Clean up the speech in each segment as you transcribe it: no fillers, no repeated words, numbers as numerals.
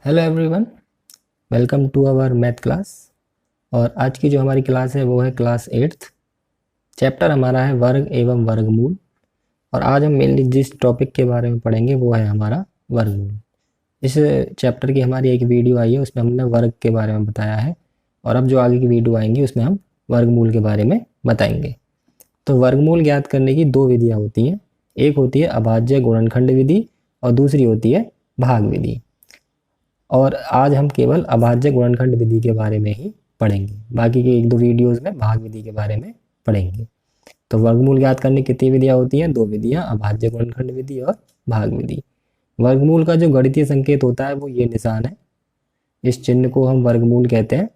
Hello everyone, welcome to our math class. और आज की जो हमारी क्लास है वो है क्लास 8th। चैप्टर हमारा है वर्ग एवं वर्गमूल। और आज हम मेनली जिस टॉपिक के बारे में पढ़ेंगे वो है हमारा वर्गमूल। इस चैप्टर की हमारी एक वीडियो आई है, उसमें हमने वर्ग के बारे में बताया है। और अब जो आगे की वीडियो आएंगी उसमें हम वर्गमूल के बारे में बताएंगे। तो वर्गमूल ज्ञात करने की दो विधियाँ होती हैं। एक होती है अभाज्य गुणनखंड विधि और दूसरी होती है भाग विधि। और आज हम केवल अभाज्य गुणनखंड विधि के बारे में ही पढ़ेंगे, बाकी के एक दो वीडियोस में भाग विधि के बारे में पढ़ेंगे। तो वर्गमूल ज्ञात करने की कितनी विधियाँ होती हैं? दो विधियाँ, अभाज्य गुणनखंड विधि और भाग विधि। वर्गमूल का जो गणितीय संकेत होता है वो ये निशान है, इस चिन्ह को हम वर्गमूल कहते हैं।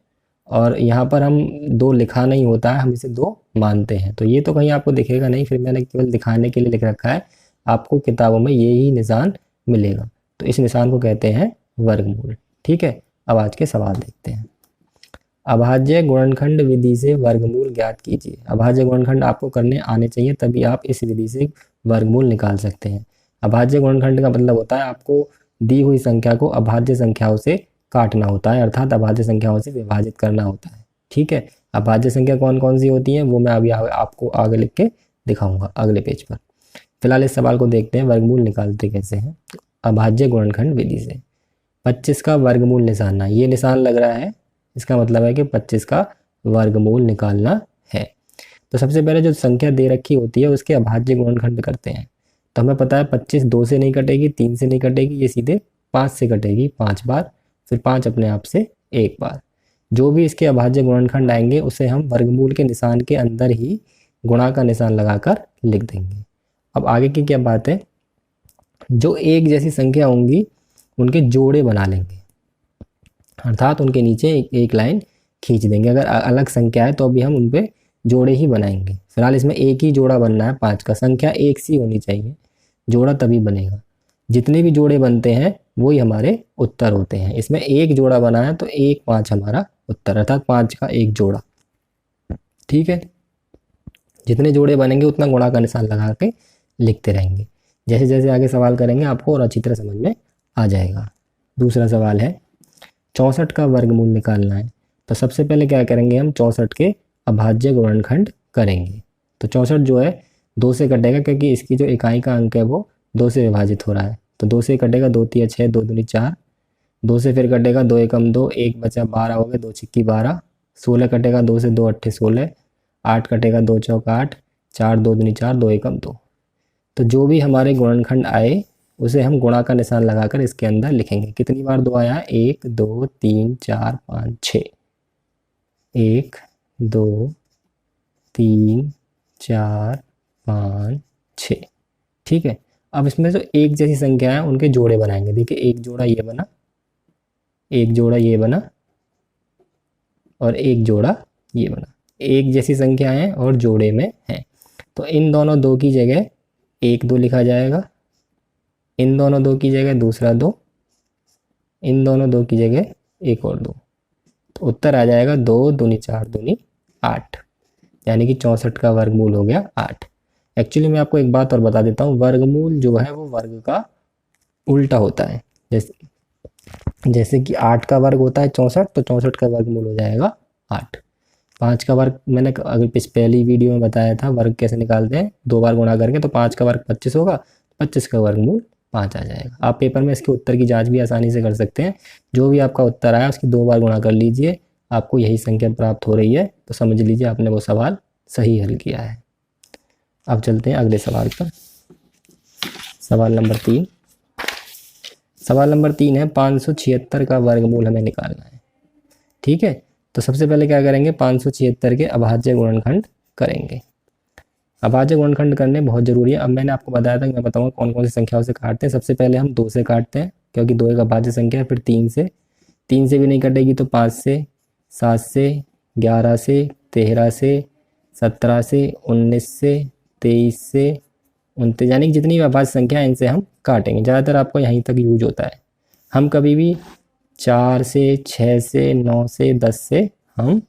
और यहाँ पर हम दो लिखा नहीं होता है, हम इसे दो मानते हैं। तो ये तो कहीं आपको दिखेगा नहीं, फिर मैंने केवल दिखाने के लिए लिख रखा है, आपको किताबों में ये ही निशान मिलेगा। तो इस निशान को कहते हैं वर्गमूल। ठीक है, अब आज के सवाल देखते हैं। अभाज्य गुणनखंड विधि से वर्गमूल ज्ञात कीजिए। अभाज्य गुणनखंड आपको करने आने चाहिए, तभी आप इस विधि से वर्गमूल निकाल सकते हैं। अभाज्य गुणनखंड का मतलब होता है आपको दी हुई संख्या को अभाज्य संख्याओं से काटना होता है, अर्थात अभाज्य संख्याओं से विभाजित करना होता है। ठीक है, अभाज्य संख्या कौन कौन सी होती हैं वो मैं अभी आपको आगे लिख के दिखाऊंगा अगले पेज पर। फिलहाल इस सवाल को देखते हैं, वर्गमूल निकालते कैसे हैं। अभाज्य गुणनखंड विधि से 25 का वर्गमूल निकालना, ये निशान लग रहा है, इसका मतलब है कि 25 का वर्गमूल निकालना है। तो सबसे पहले जो संख्या दे रखी होती है उसके अभाज्य गुणनखंड करते हैं। तो हमें पता है 25 2 से नहीं कटेगी, 3 से नहीं कटेगी, ये सीधे 5 से कटेगी 5 बार, फिर 5 अपने आप से एक बार। जो भी इसके अभाज्य गुणनखंड आएंगे उसे हम वर्गमूल के निशान के अंदर ही गुणा का निशान लगाकर लिख देंगे। अब आगे की क्या बात है, जो एक जैसी संख्या होंगी उनके जोड़े बना लेंगे, अर्थात उनके नीचे एक लाइन खींच देंगे। अगर अलग संख्या है तो अभी हम उन पे जोड़े ही बनाएंगे। फिलहाल इसमें एक ही जोड़ा बनना है 5 का, संख्या एक सी होनी चाहिए, जोड़ा तभी बनेगा। जितने भी जोड़े बनते हैं वही हमारे उत्तर होते हैं। इसमें एक जोड़ा बना है तो 1 5 हमारा उत्तर, अर्थात 5 का एक जोड़ा। ठीक है, जितने जोड़े बनेंगे उतना गुणा का निशान लगा के लिखते रहेंगे। जैसे जैसे आगे सवाल करेंगे आपको और अच्छी तरह समझ में आ जाएगा। दूसरा सवाल है 64 का वर्गमूल निकालना है। तो सबसे पहले क्या करेंगे, हम 64 के अभाज्य गुणनखंड करेंगे। तो 64 जो है 2 से कटेगा, क्योंकि इसकी जो इकाई का अंक है वो 2 से विभाजित हो रहा है। तो 2 से कटेगा, 2 3 6, 2 दूनी 4, 2 से फिर कटेगा, 2 एकम 2, 1 बचा 12 हो गए, 2 छिक्की 12, 16 कटेगा, 2 से 2 अट्ठे 16, 8 कटेगा, 2 चौक 8, 4 2 दूनी 4, 2 एकम 2। तो जो भी हमारे गुणनखंड आए उसे हम गुणा का निशान लगाकर इसके अंदर लिखेंगे। कितनी बार 2 आया? 1 2 3 4 5 6, 1 2 3 4 5 6। ठीक है, अब इसमें जो एक जैसी संख्या है उनके जोड़े बनाएंगे। देखिए, एक जोड़ा ये बना, एक जोड़ा ये बना और एक जोड़ा ये बना। एक जैसी संख्या है और जोड़े में है, तो इन दोनों 2 की जगह 1 2 लिखा जाएगा, इन दोनों 2 की जगह दूसरा 2, इन दोनों 2 की जगह एक और 2। तो उत्तर आ जाएगा 2 दूनी 4 दूनी 8, यानी कि 64 का वर्गमूल हो गया 8। एक्चुअली मैं आपको एक बात और बता देता हूँ, वर्गमूल जो है वो वर्ग का उल्टा होता है। जैसे कि 8 का वर्ग होता है 64, तो 64 का वर्गमूल हो जाएगा 8। 5 का वर्ग मैंने अगर पहली वीडियो में बताया था वर्ग कैसे निकालते हैं, 2 बार गुणा करके। तो 5 का वर्ग 25 होगा, 25 का वर्गमूल 5 आ जाएगा। आप पेपर में इसके उत्तर की जांच भी आसानी से कर सकते हैं। जो भी आपका उत्तर आया उसकी 2 बार गुणा कर लीजिए, आपको यही संख्या प्राप्त हो रही है तो समझ लीजिए आपने वो सवाल सही हल किया है। अब चलते हैं अगले सवाल पर। सवाल नंबर 3। सवाल नंबर 3 है 576 का वर्गमूल हमें निकालना है। ठीक है, तो सबसे पहले क्या करेंगे, 576 के अभाज्य गुणनखंड करेंगे। अभाज्य गुणनखंड करने बहुत जरूरी है। अब मैंने आपको बताया था कि मैं बताऊंगा कौन कौन सी संख्याओं से काटते हैं। सबसे पहले हम 2 से काटते हैं, क्योंकि 2 एक अभाज्य संख्या है। फिर 3 से, 3 से भी नहीं कटेगी तो 5 से, 7 से, 11 से, 13 से, 17 से, 19 से, 23 से, 29, यानी कि जितनी भी अभाज्य संख्या है इनसे हम काटेंगे। ज़्यादातर आपको यहीं तक यूज होता है। हम कभी भी 4 से, 6 से, 9 से, 10 से हम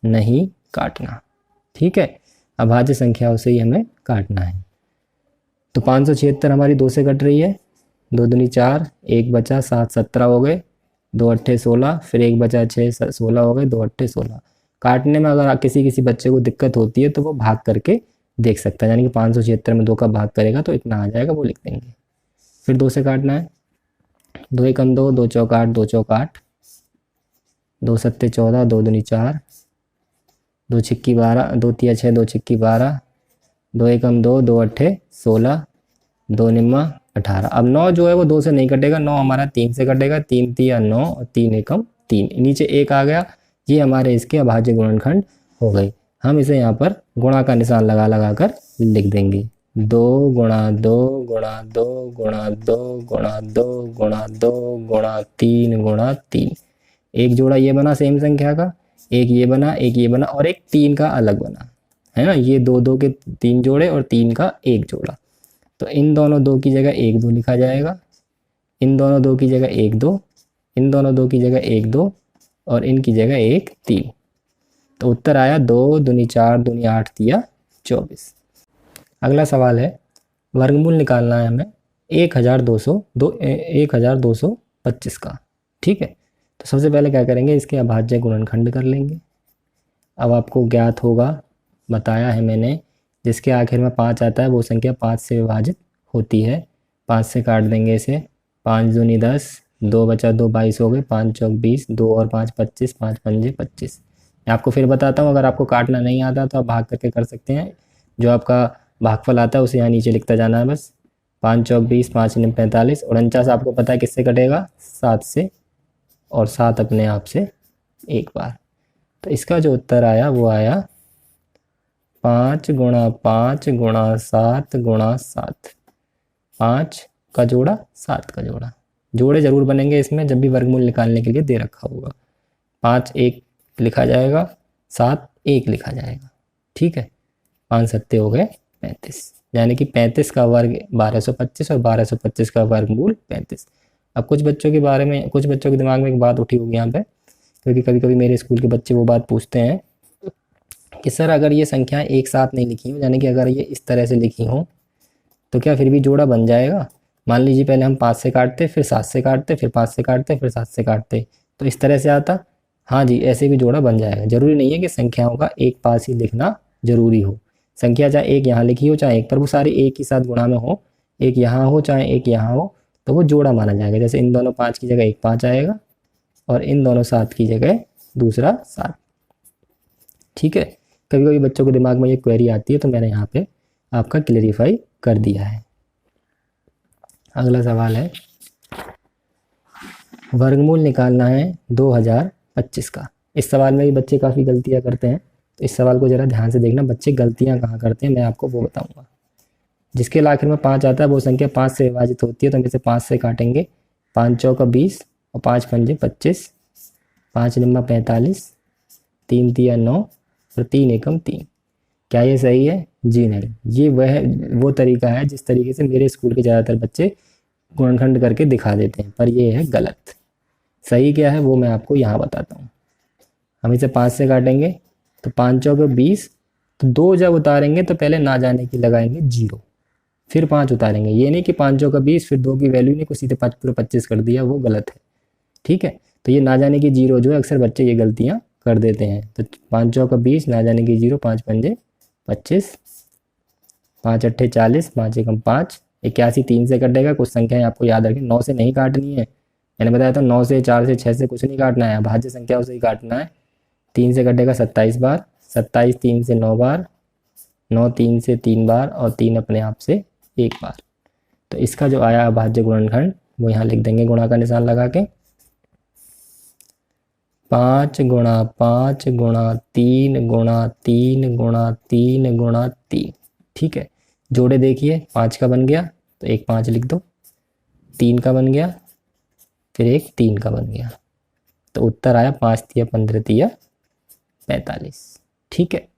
नहीं काटना। ठीक है, अभाज्य संख्याओं से ही हमें काटना है। तो 576 हमारी 2 से कट रही है, 2 दूनी 4, 1 बचा 7 17 हो गए, 2 अट्ठे 16, फिर 1 बचा 6 16 हो गए, 2 अट्ठे 16। काटने में अगर किसी बच्चे को दिक्कत होती है तो वो भाग करके देख सकता है, यानी कि 576 में 2 का भाग करेगा तो इतना आ जाएगा, वो लिख देंगे। फिर 2 से काटना है, 2 एकम 2, 2 चौक 8, 2 चौक 8, 2 सत्ते 14, 2 दूनी 4, 2 छिक्की 12, 2 तिया 6, 2 छिक्की 12, 2 एकम 2, 2 अट्ठे 16, 2 निम्मा 18। अब 9 जो है वो 2 से नहीं कटेगा, 9 हमारा 3 से कटेगा, 3 तिया 9 और 3 एकम 3, नीचे 1 आ गया। ये हमारे इसके अभाज्य गुणनखंड हो गए। हम इसे यहाँ पर गुणा का निशान लगा लगा कर लिख देंगे। 2 गुणा 2 गुणा 2 गुणा 2 गुणा 2 गुणा 2 गुणा 3 गुणा 3। एक जोड़ा ये बना सेम संख्या का, एक ये बना, एक ये बना और एक 3 का अलग बना, है ना। ये 2 2 के 3 जोड़े और 3 का एक जोड़ा। तो इन दोनों 2 की जगह 1 2 लिखा जाएगा, इन दोनों 2 की जगह 1 2, इन दोनों 2 की जगह 1 2 और इनकी जगह 1 3। तो उत्तर आया 2 दूनी 4 दूनी 8 तिया 24। अगला सवाल है, वर्गमूल निकालना है हमें 1225 का। ठीक है, तो सबसे पहले क्या करेंगे, इसके अभाज्य गुणनखंड कर लेंगे। अब आपको ज्ञात होगा, बताया है मैंने, जिसके आखिर में 5 आता है वो संख्या 5 से विभाजित होती है। 5 से काट देंगे इसे, 5 दूनी 10, 2 बचा 2 22 हो गए, 5 चौक 20, 2 और 5 25, 5 पंजे 25। मैं आपको फिर बताता हूँ, अगर आपको काटना नहीं आता तो आप भाग करके कर सकते हैं। जो आपका भागफल आता है उसे यहाँ नीचे लिखता जाना है बस। 5 चौक 20, 5 निम 45, 49 आपको पता है किससे कटेगा, 7 से, और 7 अपने आप से एक बार। तो इसका जो उत्तर आया वो आया 5 गुणा 5 गुणा 7 गुणा 7। 5 का जोड़ा 7 का जोड़ा, जोड़े जरूर बनेंगे इसमें जब भी वर्गमूल निकालने के लिए दे रखा होगा। 5 1 लिखा जाएगा, 7 1 लिखा जाएगा। ठीक है, 5 सत्ते हो गए 35, यानी कि 35 का वर्ग 1225 और 1225 का वर्गमूल 35। अब कुछ बच्चों के बारे में, कुछ बच्चों के दिमाग में एक बात उठी होगी यहाँ पे, क्योंकि कभी कभी मेरे स्कूल के बच्चे वो बात पूछते हैं कि सर अगर ये संख्याएं एक साथ नहीं लिखी हो, यानी कि अगर ये इस तरह से लिखी हो तो क्या फिर भी जोड़ा बन जाएगा। मान लीजिए पहले हम 5 से काटते, फिर 7 से काटते, फिर 5 से काटते, फिर 7 से काटते, तो इस तरह से आता। हाँ जी, ऐसे भी जोड़ा बन जाएगा। जरूरी नहीं है कि संख्याओं का एक पास ही लिखना जरूरी हो। संख्या चाहे एक यहाँ लिखी हो चाहे एक, पर वो सारी एक ही साथ गुणा में हो, एक यहाँ हो चाहे एक यहाँ हो, तो वो जोड़ा माना जाएगा। जैसे इन दोनों 5 की जगह एक 5 आएगा और इन दोनों 7 की जगह दूसरा 7। ठीक है, कभी कभी बच्चों के दिमाग में ये क्वेरी आती है, तो मैंने यहाँ पे आपका क्लेरिफाई कर दिया है। अगला सवाल है, वर्गमूल निकालना है 2025 का। इस सवाल में भी बच्चे काफ़ी गलतियाँ करते हैं, तो इस सवाल को ज़रा ध्यान से देखना, बच्चे गलतियाँ कहाँ करते हैं मैं आपको वो बताऊँगा। जिसके आखिर में 5 आता है वो संख्या 5 से विभाजित होती है, तो हम इसे 5 से काटेंगे। 5 चौका 20 और 5 पंजे 25, 5 निम्मा 45, 3 तिया 9 और 3 एकम 3। क्या ये सही है? जी नहीं, ये वो तरीका है जिस तरीके से मेरे स्कूल के ज़्यादातर बच्चे गुणनखंड करके दिखा देते हैं, पर ये है गलत। सही क्या है वो मैं आपको यहाँ बताता हूँ। हम इसे 5 से काटेंगे तो 5 चौके 20, तो 2 जब उतारेंगे तो पहले ना जाने की लगाएंगे 0, फिर 5 उतारेंगे। ये नहीं कि 5 चौका 20 फिर 2 की वैल्यू नहीं, कुछ सीधे 5 पूरा 25 कर दिया, वो गलत है। ठीक है, तो ये ना जाने की 0 जो है, अक्सर बच्चे ये गलतियाँ कर देते हैं। तो 5 चौका 20, ना जाने की 0, 5 पंजे 25, 5 अट्ठे 40, 5 एकम 5, 81 3 से कटेगा। कुछ संख्याएं आपको याद रखें, 9 से नहीं काटनी है, मैंने बताया था 9 से 4 से 6 से कुछ नहीं काटना है, भाज्य संख्याओं से ही काटना है। 3 से कटेगा 27 बार, 27 3 से 9 बार, 9 3 से 3 बार और 3 अपने आप से 1 बार। तो इसका जो आया अभाज्य गुणनखंड वो यहाँ लिख देंगे गुणा का निशान लगा के। 5 गुणा 5 गुणा 3 गुणा 3 गुणा 3 गुणा 3। ठीक है, जोड़े देखिए, 5 का बन गया तो एक 5 लिख दो, 3 का बन गया फिर एक 3 का बन गया, तो उत्तर आया 5 तिया 15 तिया 45। ठीक है,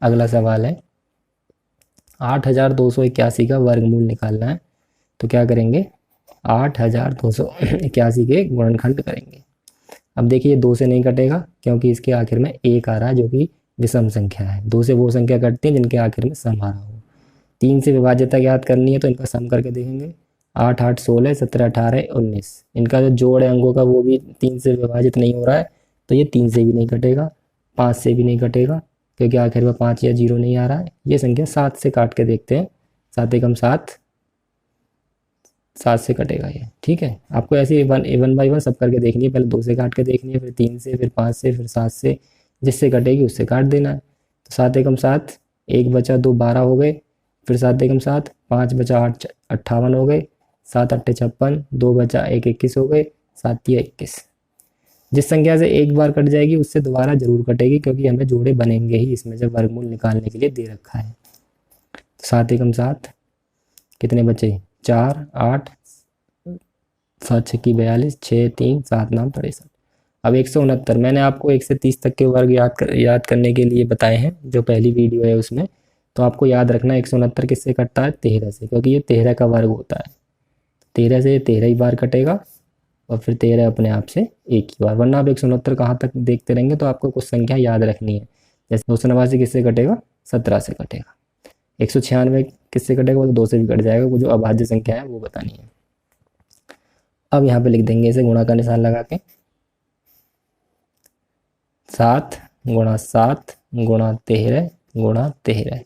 अगला सवाल है 8281 का वर्गमूल निकालना है। तो क्या करेंगे, 8281 के गुणनखंड करेंगे। अब देखिए 2 से नहीं कटेगा क्योंकि इसके आखिर में 1 आ रहा है जो कि विषम संख्या है। 2 से वो संख्या कटती है जिनके आखिर में सम आ रहा हो। 3 से विभाज्यता ज्ञात करनी है तो इनका सम करके देखेंगे। 8 8 16, 17 18 19। इनका जो जोड़ है अंकों का वो भी 3 से विभाजित नहीं हो रहा है, तो ये 3 से भी नहीं कटेगा, 5 से भी नहीं कटेगा, क्योंकि आखिर में 5 या 0 नहीं आ रहा है। ये संख्या 7 से काट के देखते हैं। 7 एकम 7, 7 से कटेगा ये। ठीक है, आपको ऐसे वन बाई वन सब करके देखनी है। पहले 2 से काट के देखनी है, फिर 3 से, फिर 5 से, फिर 7 से, जिससे कटेगी उससे काट देना है। तो 7 एकम 7, 1 बचा 2 12 हो गए, फिर 7 एकम 7, 5 बचा 8 58 हो गए, 7 8 56, 2 बचा 1 21 हो गए, 7 3 21। जिस संख्या से एक बार कट जाएगी उससे दोबारा जरूर कटेगी, क्योंकि हमें जोड़े बनेंगे ही इसमें जब वर्गमूल निकालने के लिए दे रखा है। 7 एकम 7, कितने बचे 4 8, 7 6 की 42, 6 3 7 9 63। अब 169, मैंने आपको 1 से 30 तक के वर्ग याद करने के लिए बताए हैं, जो पहली वीडियो है उसमें। तो आपको याद रखना 169 किससे कटता है, 13 से, क्योंकि ये 13 का वर्ग होता है। 13 से 13 ही बार कटेगा, और फिर 13 अपने आप से एक ही बार। वरना आप 169 कहाँ तक देखते रहेंगे तो आपको कुछ संख्या याद रखनी है। जैसे 289 किससे कटेगा, 17 से कटेगा। 196 किससे कटेगा, वो तो 2 से भी कट जाएगा। वो जो अभाज्य संख्या है वो बतानी है। अब यहाँ पे लिख देंगे इसे गुणा का निशान लगा के, 7 गुणा 7 गुणा 13 गुणा 13।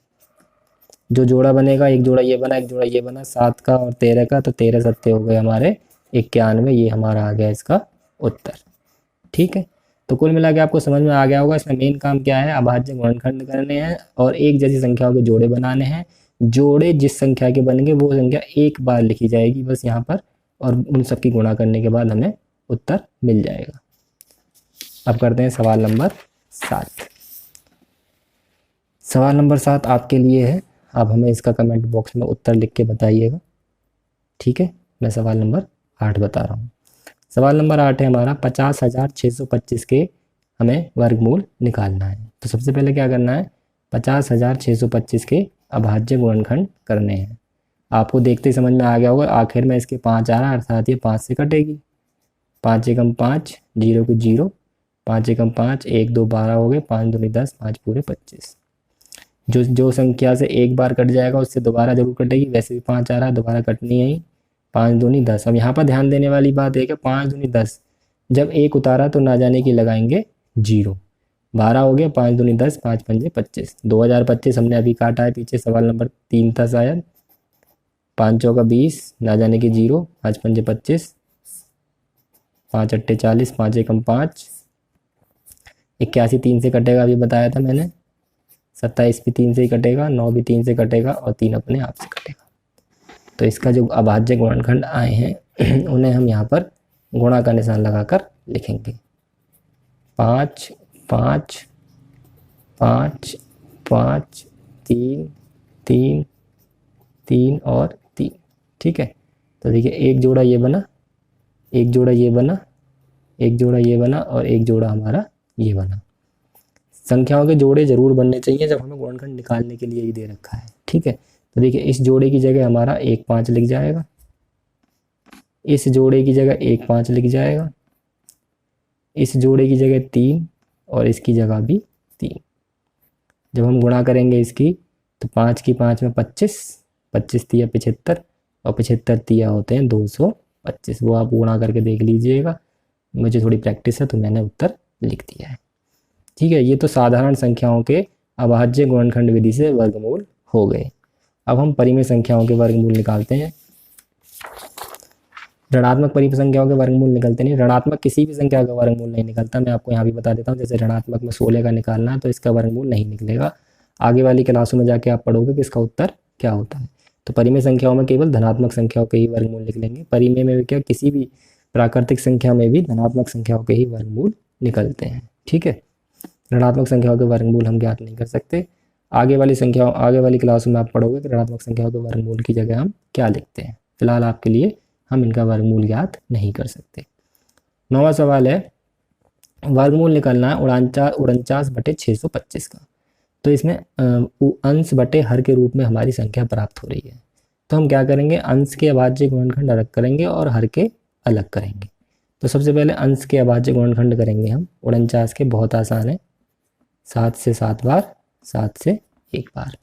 जो जोड़ा बनेगा, एक जोड़ा ये बना, एक जोड़ा ये बना, 7 का और 13 का, तो 13 सत्ते हो गए हमारे 91। ये हमारा आ गया इसका उत्तर। ठीक है, तो कुल मिला के आपको समझ में आ गया होगा। इसमें मेन काम क्या है, अभाज्य गुणनखंड करने हैं और एक जैसी संख्याओं के जोड़े बनाने हैं। जोड़े जिस संख्या के बनेंगे वो संख्या एक बार लिखी जाएगी बस यहाँ पर, और उन सबकी गुणा करने के बाद हमें उत्तर मिल जाएगा। अब करते हैं सवाल नंबर 7। सवाल नंबर 7 आपके लिए है। अब हमें इसका कमेंट बॉक्स में उत्तर लिख के बताइएगा। ठीक है, मैं सवाल नंबर 8 बता रहा हूँ। सवाल नंबर 8 है हमारा, 50,625 के हमें वर्गमूल निकालना है। तो सबसे पहले क्या करना है, 50,625 के अभाज्य गुणनखंड करने हैं। आपको देखते ही समझ में आ गया होगा, आखिर में इसके 5 आ रहा है, अर्थात ये 5 से कटेगी। 5 एकम 5, 0 की 0, 5 एकम 5, 1 2 12 हो गए, 5 दूनी 10, 5 पूरे 25। जो संख्या से एक बार कट जाएगा उससे दोबारा जरूर कटेगी। वैसे भी 5 आ रहा है, दोबारा कटनी है ही। 5 दूनी 10। अब यहाँ पर ध्यान देने वाली बात है कि 5 दूनी 10, जब एक उतारा तो ना जाने की लगाएंगे 0। 12 हो गया, 5 दूनी 10, 5 पंजे 25। 2025 हमने अभी काटा है पीछे, सवाल नंबर 3 था शायद। 5 चौका 20, ना जाने की 0, 5 पंजे 25, 5 अट्ठे 40, 5 एकम 5, 81 3 से कटेगा, अभी बताया था मैंने। 27 भी 3 से ही कटेगा, 9 भी 3 से कटेगा, और 3 अपने आप से कटेगा। तो इसका जो अभाज्य गुणनखंड आए हैं उन्हें हम यहाँ पर गुणा का निशान लगाकर लिखेंगे। 5 5 5 5 3 3 3 और 3। ठीक है, तो देखिए एक जोड़ा ये बना, एक जोड़ा ये बना, एक जोड़ा ये बना, और एक जोड़ा हमारा ये बना। संख्याओं के जोड़े जरूर बनने चाहिए जब हमें गुणनखंड निकालने के लिए ही दे रखा है। ठीक है, तो देखिए इस जोड़े की जगह हमारा 1 5 लिख जाएगा, इस जोड़े की जगह 1 5 लिख जाएगा, इस जोड़े की जगह 3, और इसकी जगह भी 3। जब हम गुणा करेंगे इसकी, तो 5 की 5 में 25, 25 तिया 75, और 75 तिया होते हैं 225। वो आप गुणा करके देख लीजिएगा, मुझे थोड़ी प्रैक्टिस है तो मैंने उत्तर लिख दिया है। ठीक है, ये तो साधारण संख्याओं के अभाज्य गुणनखंड विधि से वर्गमूल हो गए। अब हम परिमेय संख्याओं के वर्गमूल निकालते हैं। ऋणात्मक परिमेय संख्याओं के वर्गमूल निकलते नहीं, ऋणात्मक किसी भी संख्या का वर्गमूल नहीं निकलता। मैं आपको यहाँ भी बता देता हूँ, जैसे ऋणात्मक में 16 का निकालना है तो इसका वर्गमूल नहीं निकलेगा। आगे वाली क्लासों में जाके आप पढ़ोगे कि इसका उत्तर क्या होता है। तो परिमेय संख्याओं में केवल धनात्मक संख्याओं के ही वर्गमूल निकलेंगे। परिमेय में भी क्या, किसी भी प्राकृतिक संख्या में भी धनात्मक संख्याओं के ही वर्गमूल निकलते हैं। ठीक है, ऋणात्मक संख्याओं के वर्गमूल हम ज्ञात नहीं कर सकते। आगे वाली क्लासों में आप पढ़ोगे कि ऋणात्मक संख्याओं के वर्गमूल की जगह हम क्या लिखते हैं। फिलहाल आपके लिए हम इनका वर्गमूल ज्ञात नहीं कर सकते। 9वां सवाल है, वर्गमूल निकालना है 49/625 का। तो इसमें अंश बटे हर के रूप में हमारी संख्या प्राप्त हो रही है। तो हम क्या करेंगे, अंश के अभाज्य गुणनखंड अलग करेंगे और हर के अलग करेंगे। तो सबसे पहले अंश के अभाज्य गुणनखंड करेंगे हम। 49 के बहुत आसान है, 7 से 7 बार, 7 से 1 बार।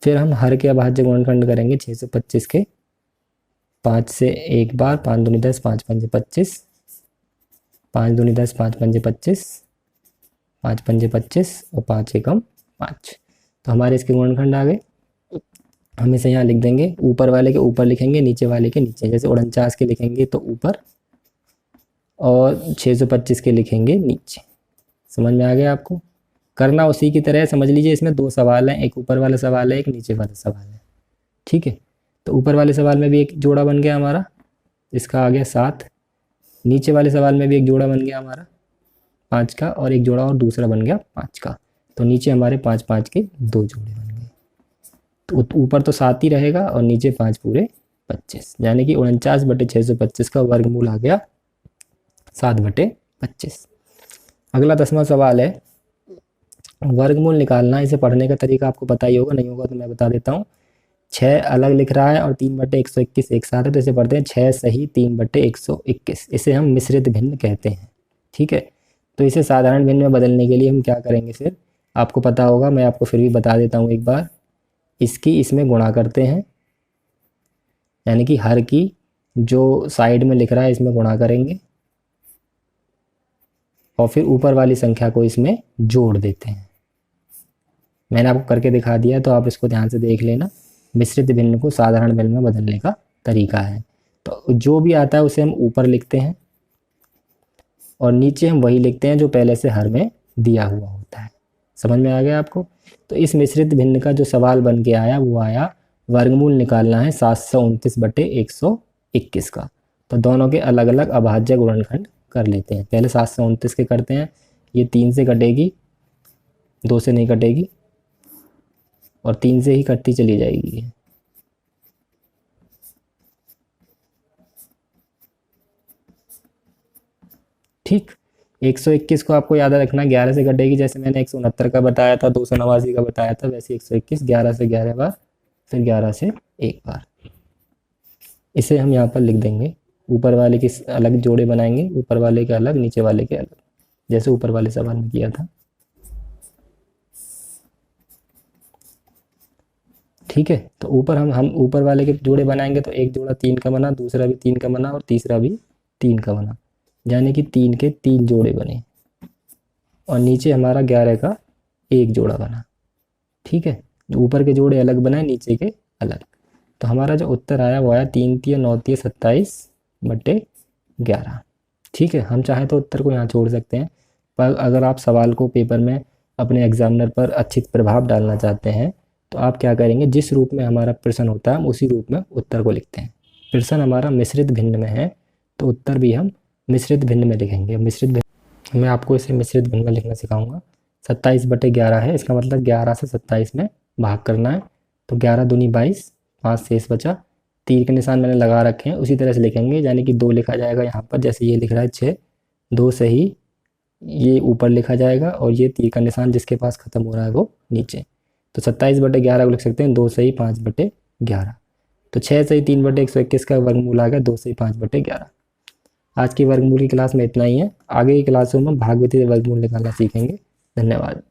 फिर हम हर के अभाज्य गुणनखंड करेंगे 625 के। 5 से एक बार, 5 दूनी 10, 5 पंजे 25, 5 दूनी 10, 5 पंजे 25, 5 पंजे 25 और 5 एकम 5। तो हमारे इसके गुणनखंड आ गए। हम इसे यहाँ लिख देंगे, ऊपर वाले के ऊपर लिखेंगे, नीचे वाले के नीचे। जैसे 49 के लिखेंगे तो ऊपर और 625 के लिखेंगे नीचे। समझ में आ गया आपको? करना उसी की तरह है। समझ लीजिए इसमें 2 सवाल हैं, एक ऊपर वाला सवाल है, एक नीचे वाला सवाल है। ठीक है, तो ऊपर वाले सवाल में भी एक जोड़ा बन गया हमारा, इसका आ गया 7। नीचे वाले सवाल में भी एक जोड़ा बन गया हमारा 5 का, और एक जोड़ा और दूसरा बन गया 5 का। तो नीचे हमारे 5 5 के 2 जोड़े बन गए। तो ऊपर तो 7 ही रहेगा और नीचे 5 पूरे 25, यानी कि 49/625 का वर्गमूल आ गया 7/25। अगला 10वां सवाल है, वर्गमूल निकालना। इसे पढ़ने का तरीका आपको पता ही होगा, नहीं होगा तो मैं बता देता हूँ। 6 अलग लिख रहा है और 3/121 एक साथ है, तो इसे पढ़ते हैं 6 सही 3/121। इसे हम मिश्रित भिन्न कहते हैं। ठीक है, तो इसे साधारण भिन्न में बदलने के लिए हम क्या करेंगे, फिर आपको पता होगा, मैं आपको फिर भी बता देता हूँ एक बार। इसकी इसमें गुणा करते हैं, यानी कि हर की जो साइड में लिख रहा है इसमें गुणा करेंगे और फिर ऊपर वाली संख्या को इसमें जोड़ देते हैं। मैंने आपको करके दिखा दिया, तो आप इसको ध्यान से देख लेना। मिश्रित भिन्न को साधारण भिन्न में बदलने का तरीका है। तो जो भी आता है उसे हम ऊपर लिखते हैं और नीचे हम वही लिखते हैं जो पहले से हर में दिया हुआ होता है। समझ में आ गया आपको? तो इस मिश्रित भिन्न का जो सवाल बन के आया वो आया, वर्गमूल निकालना है 729/121 का। तो दोनों के अलग अलग अभाज्य गुणनखंड कर लेते हैं। पहले 729 के करते हैं। ये 3 से कटेगी, 2 से नहीं कटेगी, और 3 से ही कटती चली जाएगी। ठीक, 121 को आपको याद रखना 11 से कटेगी। जैसे मैंने 169 का बताया था, 289 का बताया था, वैसे 121 11 से 11 बार, फिर 11 से एक बार। इसे हम यहाँ पर लिख देंगे। ऊपर वाले के अलग जोड़े बनाएंगे, ऊपर वाले के अलग, नीचे वाले के अलग, जैसे ऊपर वाले सवाल में किया था। ठीक है, तो ऊपर हम ऊपर वाले के जोड़े बनाएंगे तो एक जोड़ा 3 का बना, दूसरा भी 3 का बना और तीसरा भी 3 का बना, यानी कि 3 के 3 जोड़े बने। और नीचे हमारा 11 का एक जोड़ा बना। ठीक है, ऊपर के जोड़े अलग बनाए, नीचे के अलग। तो हमारा जो उत्तर आया वो आया 3 × 9 = 27/11। ठीक है, हम चाहें तो उत्तर को यहाँ छोड़ सकते हैं, पर अगर आप सवाल को पेपर में अपने एग्जामिनर पर अच्छी प्रभाव डालना चाहते हैं तो आप क्या करेंगे, जिस रूप में हमारा प्रश्न होता है हम उसी रूप में उत्तर को लिखते हैं। प्रश्न हमारा मिश्रित भिन्न में है तो उत्तर भी हम मिश्रित भिन्न में लिखेंगे। मिश्रित भिन्न, मैं आपको इसे मिश्रित भिन्न में लिखना सिखाऊंगा। 27/11 है, इसका मतलब 11 से 27 में भाग करना है। तो 11 दूनी 22, 5 शेष बचा। तीर के निशान मैंने लगा रखे हैं, उसी तरह से लिखेंगे, यानी कि 2 लिखा जाएगा यहाँ पर, जैसे ये लिख रहा है 6, 2 सही ये ऊपर लिखा जाएगा और ये तीर का निशान जिसके पास खत्म हो रहा है वो नीचे। तो 27/11 को लिख सकते हैं 2 सही 5/11। तो 6 सही 3/121 का वर्गमूल आ गया 2 सही 5/11। आज की वर्गमूल की क्लास में इतना ही है। आगे की क्लासों में भागवती वर्गमूल निकालना सीखेंगे। धन्यवाद।